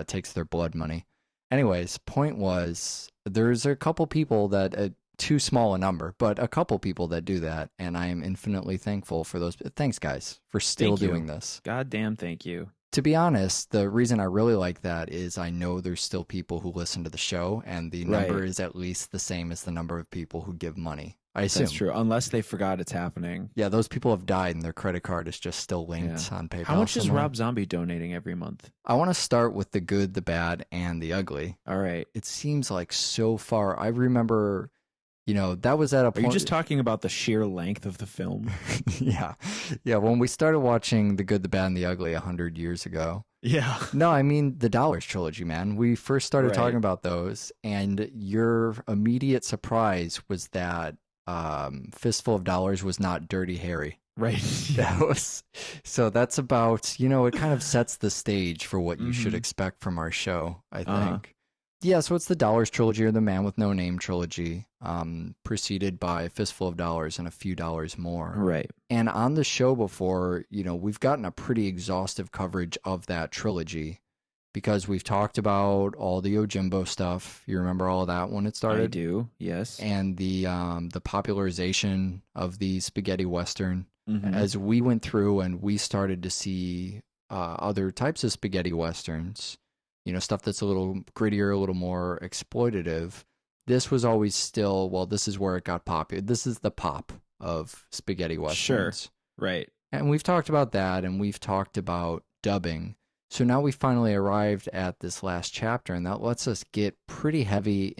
takes their blood money. Anyways, point was, there's a couple people that too small a number, but a couple people that do that, and I am infinitely thankful for those. Thanks, guys, for still doing this. Goddamn, thank you. To be honest, the reason I really like that is I know there's still people who listen to the show, and the number is at least the same as the number of people who give money. I assume. That's true, unless they forgot it's happening. Yeah, those people have died, and their credit card is just still linked on PayPal. How much is Rob Zombie donating every month? I want to start with the good, the bad, and the ugly. All right. It seems like so far. I remember, that was at a point. Are you just talking about the sheer length of the film? Yeah. When we started watching The Good, the Bad, and the Ugly 100 years ago. Yeah. No, I mean the Dollars trilogy, man. We first started talking about those, and your immediate surprise was that Fistful of Dollars was not Dirty Harry. Right. So that's about, it kind of sets the stage for what you should expect from our show, I think. Yeah, so it's the Dollars trilogy, or the Man with No Name trilogy, preceded by Fistful of Dollars and A Few Dollars More. Right. And on the show before, we've gotten a pretty exhaustive coverage of that trilogy, because we've talked about all the Yojimbo stuff. You remember all of that when it started? I do, yes. And the popularization of the spaghetti western. As we went through and we started to see other types of spaghetti westerns, stuff that's a little grittier, a little more exploitative. This was always still, this is where it got popular. This is the pop of spaghetti westerns. Sure, right. And we've talked about that, and we've talked about dubbing. So now we finally arrived at this last chapter, and that lets us get pretty heavy